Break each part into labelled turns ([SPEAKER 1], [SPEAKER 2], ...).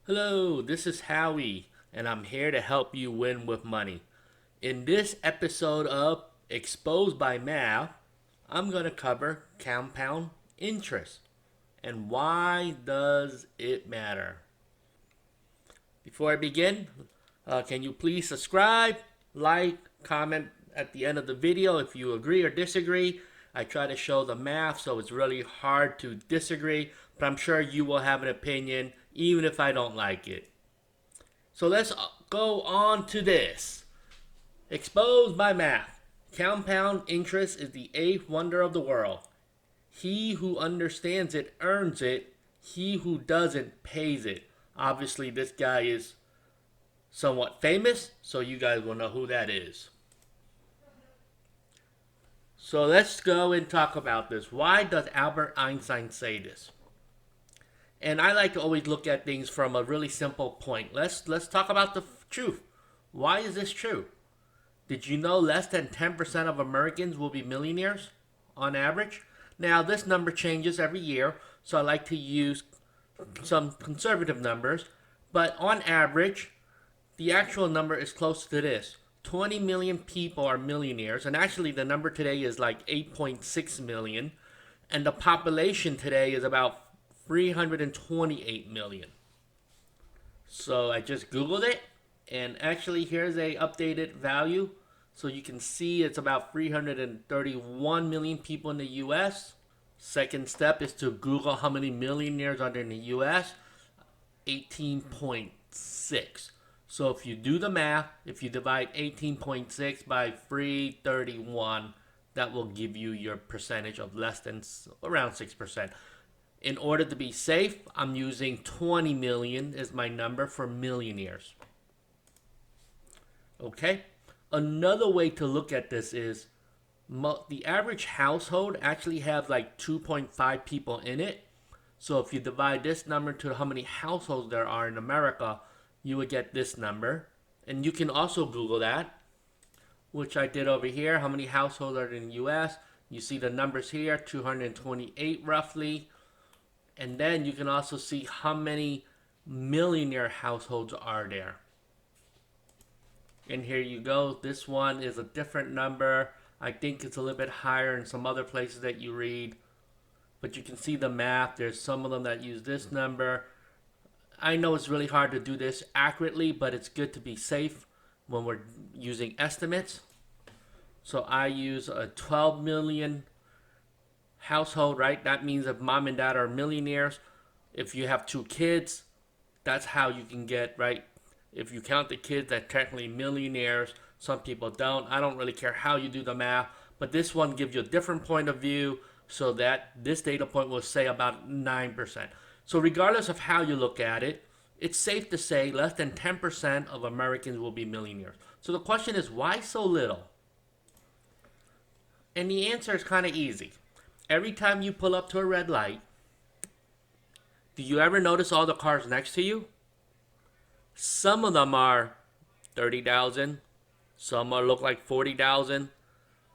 [SPEAKER 1] Hello, this is Howie, and I'm here to help you win with money. In this episode of Exposed by Math, I'm going to cover compound interest and why does it matter. Before I begin, can you please subscribe, like, comment at the end of the video if you agree or disagree. I try to show the math, so it's really hard to disagree, but I'm sure you will have an opinion even if I don't like it. So let's go on to this. Exposed by math. Compound interest is the eighth wonder of the world. He who understands it earns it. He who doesn't pays it. Obviously, this guy is somewhat famous, so you guys will know who that is. So let's go and talk about this. Why does Albert Einstein say this? And I like to always look at things from a really simple point. Let's talk about the truth. Why is this true? Did you know less than 10% of Americans will be millionaires on average? Now, this number changes every year, so I like to use some conservative numbers. But on average, the actual number is close to this. 20 million people are millionaires, and actually the number today is like 8.6 million, and the population today is about 328 million. So I just Googled it, and actually here's a updated value. So you can see it's about 331 million people in the US. Second step is to Google how many millionaires are there in the US. 18.6. So if you do the math, if you divide 18.6 by 331, that will give you your percentage of less than around 6%. In order to be safe, I'm using 20 million as my number for millionaires. Okay? Another way to look at this is the average household actually has like 2.5 people in it. So if you divide this number to how many households there are in America, you would get this number. And you can also Google that, which I did over here. How many households are in the US? You see the numbers here, 228 roughly. And then you can also see how many millionaire households are there. And here you go. This one is a different number. I think it's a little bit higher in some other places that you read. But you can see the math. There's some of them that use this number. I know it's really hard to do this accurately, but it's good to be safe when we're using estimates. So I use a 12 million household, right? That means if mom and dad are millionaires, if you have 2 kids, that's how you can get, right? If you count the kids, they're technically millionaires. Some people don't. I don't really care how you do the math, but this one gives you a different point of view, so that this data point will say about 9%. So regardless of how you look at it, it's safe to say less than 10% of Americans will be millionaires. So the question is, why so little? And the answer is kind of easy. Every time you pull up to a red light, do you ever notice all the cars next to you? Some of them are 30,000, some are look like 40,000,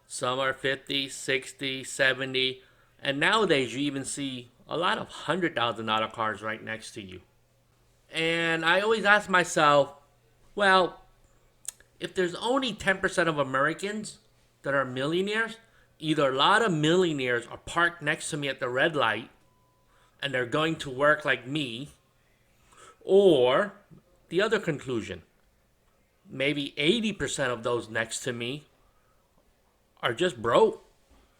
[SPEAKER 1] some are 50, 60, 70, and nowadays you even see a lot of $100,000 cars right next to you. And I always ask myself, well, if there's only 10% of Americans that are millionaires, either a lot of millionaires are parked next to me at the red light and they're going to work like me, or the other conclusion, maybe 80% of those next to me are just broke,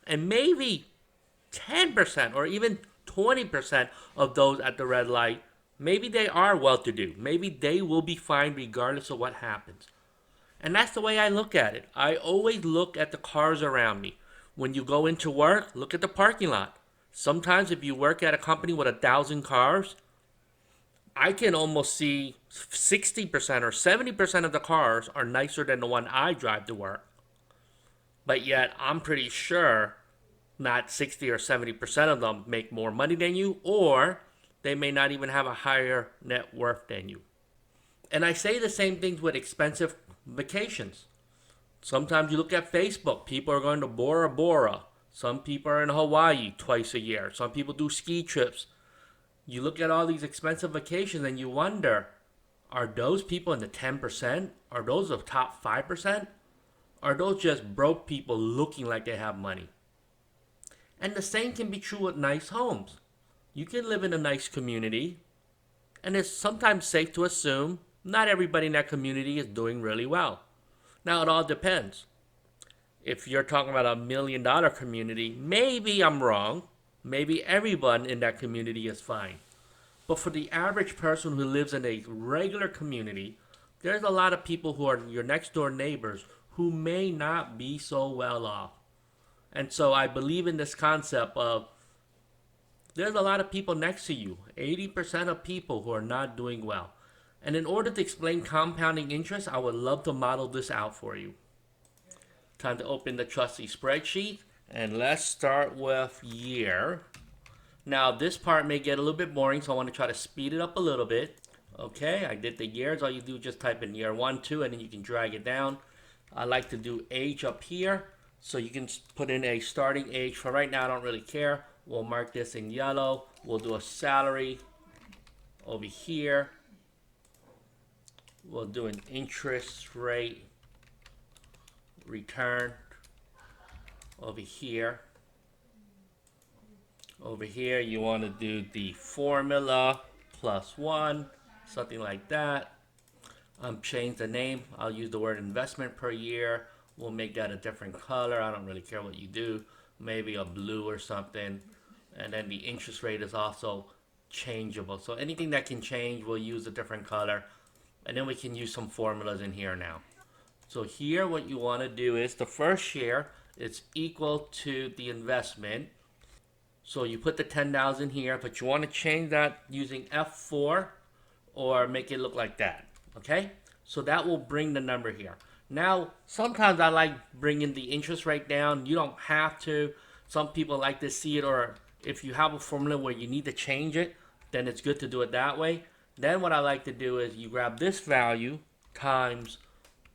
[SPEAKER 1] and maybe 10% or even 20% of those at the red light, maybe they are well-to-do. Maybe they will be fine regardless of what happens. And that's the way I look at it. I always look at the cars around me. When you go into work, look at the parking lot. Sometimes if you work at a company with 1,000 cars, I can almost see 60% or 70% of the cars are nicer than the one I drive to work. But yet, I'm pretty sure not 60 or 70% of them make more money than you, or they may not even have a higher net worth than you. And I say the same things with expensive vacations. Sometimes you look at Facebook, people are going to Bora Bora. Some people are in Hawaii twice a year. Some people do ski trips. You look at all these expensive vacations and you wonder, are those people in the 10%? Are those the top 5%? Are those just broke people looking like they have money? And the same can be true with nice homes. You can live in a nice community, and it's sometimes safe to assume not everybody in that community is doing really well. Now, it all depends. If you're talking about $1 million community, maybe I'm wrong. Maybe everyone in that community is fine. But for the average person who lives in a regular community, there's a lot of people who are your next door neighbors who may not be so well off. And so I believe in this concept of there's a lot of people next to you, 80% of people who are not doing well. And in order to explain compounding interest, I would love to model this out for you. Time to open the trusty spreadsheet, and let's start with year. Now this part may get a little bit boring, so I want to try to speed it up a little bit. Okay, I did the years. All you do is just type in year 1, 2, and then you can drag it down. I like to do age up here, so you can put in a starting age. For right now, I don't really care. We'll mark this in yellow. We'll do a salary over here. We'll do an interest rate return over here. Over here, you want to do the formula +1, something like that. Change the name. I'll use the word investment per year. We'll make that a different color. I don't really care what you do. Maybe a blue or something. And then the interest rate is also changeable. So anything that can change, we'll use a different color. And then we can use some formulas in here now. So here what you want to do is the first year is equal to the investment. So you put the 10,000 here, but you want to change that using F4 or make it look like that. Okay? So that will bring the number here. Now, sometimes I like bringing the interest rate down. You don't have to. Some people like to see it, or if you have a formula where you need to change it, then it's good to do it that way. Then what I like to do is you grab this value times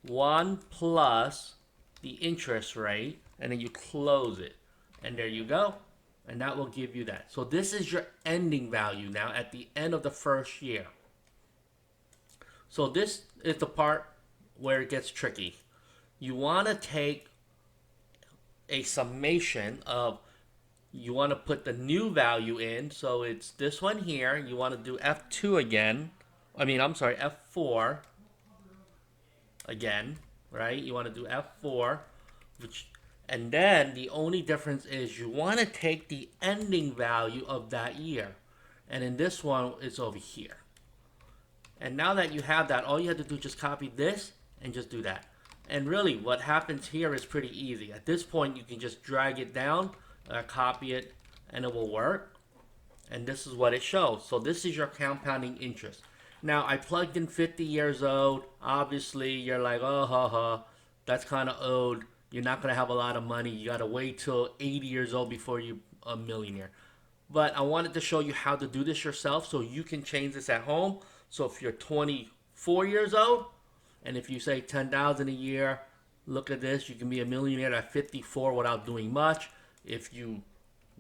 [SPEAKER 1] 1 plus the interest rate, and then you close it. And there you go. And that will give you that. So this is your ending value now at the end of the first year. So this is the part where it gets tricky. You want to take a summation of, you want to put the new value in. So it's this one here. You want to do F2 again. F4 again, right? You want to do F4, and then the only difference is you want to take the ending value of that year. And in this one, it's over here. And now that you have that, all you have to do is just copy this and just do that. And really, what happens here is pretty easy. At this point, you can just drag it down, copy it, and it will work. And this is what it shows. So this is your compounding interest. Now, I plugged in 50 years old. Obviously, you're like, oh, that's kind of old. You're not going to have a lot of money. You got to wait till 80 years old before you're a millionaire. But I wanted to show you how to do this yourself so you can change this at home. So if you're 24 years old, and if you say 10,000 a year, look at this. You can be a millionaire at 54 without doing much. If you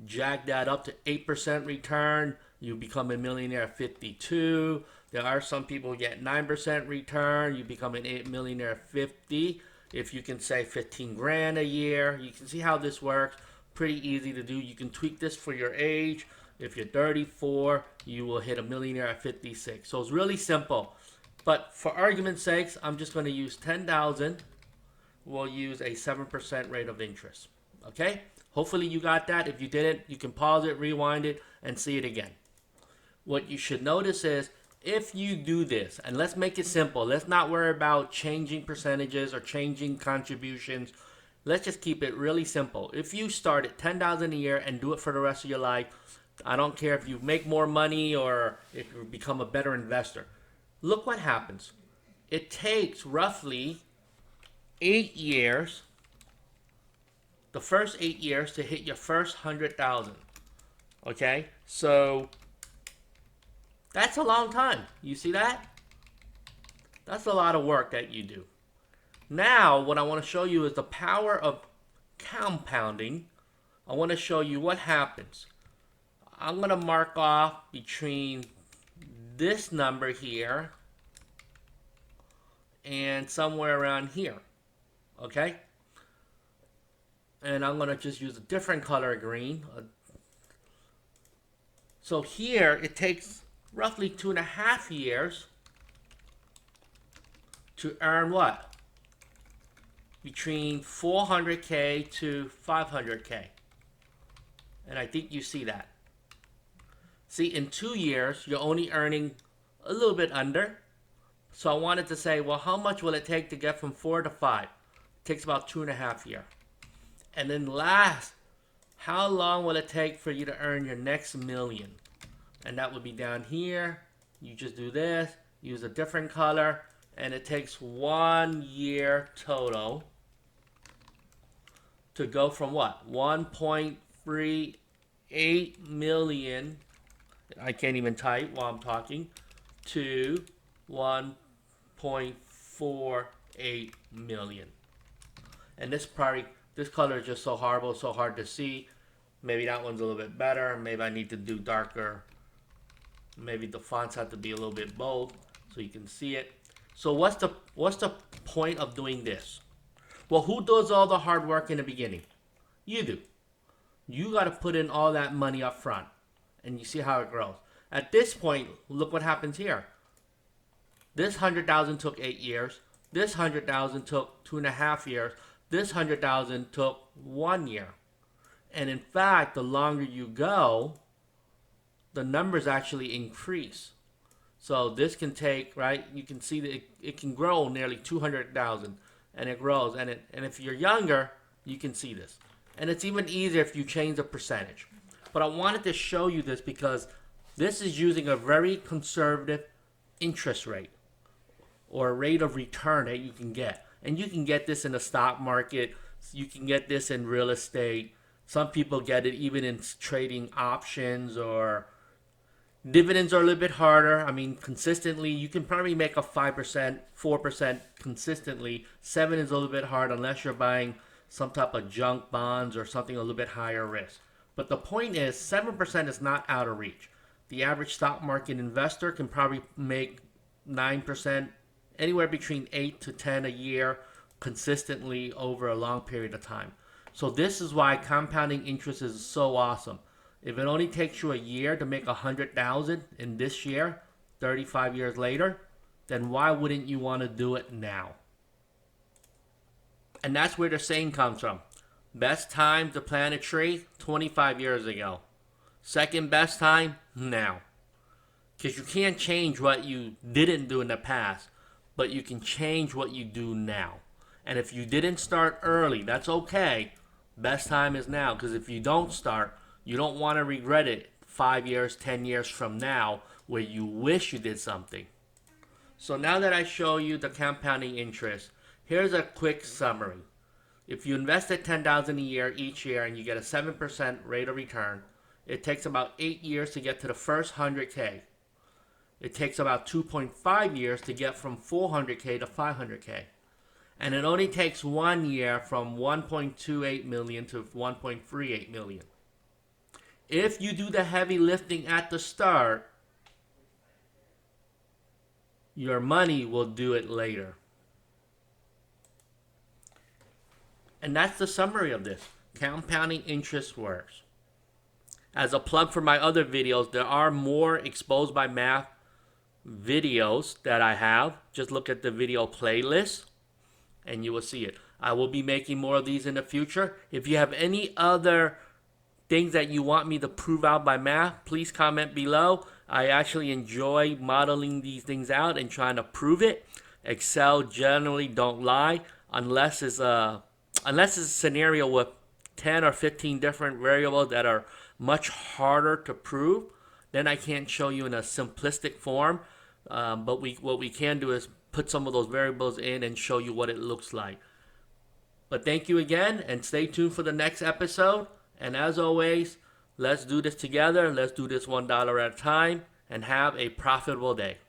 [SPEAKER 1] jack that up to 8% return, you become a millionaire at 52. There are some people who get 9% return. You become a millionaire at 50. If you can say 15 grand a year, you can see how this works. Pretty easy to do. You can tweak this for your age. If you're 34, you will hit a millionaire at 56. So it's really simple. But for argument's sakes, I'm just going to use 10,000. We'll use a 7% rate of interest. Okay? Hopefully you got that. If you didn't, you can pause it, rewind it, and see it again. What you should notice is, if you do this, and let's make it simple. Let's not worry about changing percentages or changing contributions. Let's just keep it really simple. If you start at 10,000 a year and do it for the rest of your life, I don't care if you make more money or if you become a better investor. Look what happens. It takes roughly 8 years, the first 8 years, to hit your first 100,000. Okay? So that's a long time. You see that? That's a lot of work that you do. Now, what I want to show you is the power of compounding. I want to show you what happens. I'm going to mark off between this number here and somewhere around here. Okay? And I'm going to just use a different color green. So here it takes roughly 2.5 years to earn what? Between 400K to 500K. And I think you see that. See, in 2 years, you're only earning a little bit under. So I wanted to say, well, how much will it take to get from 4 to 5? It takes about 2.5 years. And then last, how long will it take for you to earn your next million? And that would be down here. You just do this, use a different color, and it takes 1 year total to go from what? 1.38 million, I can't even type while I'm talking, to 1.48 million. And this color is just so horrible, so hard to see. Maybe that one's a little bit better. Maybe I need to do darker. Maybe the fonts have to be a little bit bold so you can see it. So what's the point of doing this? Well, who does all the hard work in the beginning? You do. You got to put in all that money up front, and you see how it grows. At this point, look what happens here. This 100,000 took 8 years. This 100,000 took 2.5 years. This 100,000 took 1 year. And in fact, the longer you go, the numbers actually increase. So this can take, right? You can see that it can grow nearly 200,000, and it grows. And if you're younger, you can see this. And it's even easier if you change the percentage. But I wanted to show you this because this is using a very conservative interest rate or rate of return that you can get. And you can get this in the stock market. You can get this in real estate. Some people get it even in trading options, or dividends are a little bit harder. I mean, consistently, you can probably make a 5%, 4% consistently. 7 is a little bit hard unless you're buying some type of junk bonds or something a little bit higher risk. But the point is, 7% is not out of reach. The average stock market investor can probably make 9%, anywhere between 8 to 10 a year consistently over a long period of time. So this is why compounding interest is so awesome. If it only takes you a year to make 100,000 in this year, 35 years later, then why wouldn't you want to do it now? And that's where the saying comes from. Best time to plant a tree, 25 years ago. Second best time, now. Because you can't change what you didn't do in the past, but you can change what you do now. And if you didn't start early, that's okay. Best time is now, because if you don't start, you don't want to regret it 5 years, 10 years from now where you wish you did something. So now that I show you the compounding interest, here's a quick summary. If you invest at $10,000 a year each year and you get a 7% rate of return, it takes about 8 years to get to the first 100K. It takes about 2.5 years to get from 400K to 500K. And it only takes 1 year from 1.28 million to 1.38 million. If you do the heavy lifting at the start, your money will do it later. And that's the summary of this. Compounding interest works. As a plug for my other videos, there are more exposed by math videos that I have. Just look at the video playlist and you will see it. I will be making more of these in the future. If you have any other things that you want me to prove out by math, please comment below. I actually enjoy modeling these things out and trying to prove it. Excel generally don't lie unless it's a scenario with 10 or 15 different variables that are much harder to prove. Then I can't show you in a simplistic form. But what we can do is put some of those variables in and show you what it looks like. But thank you again, and stay tuned for the next episode. And as always, let's do this together. Let's do this $1 at a time and have a profitable day.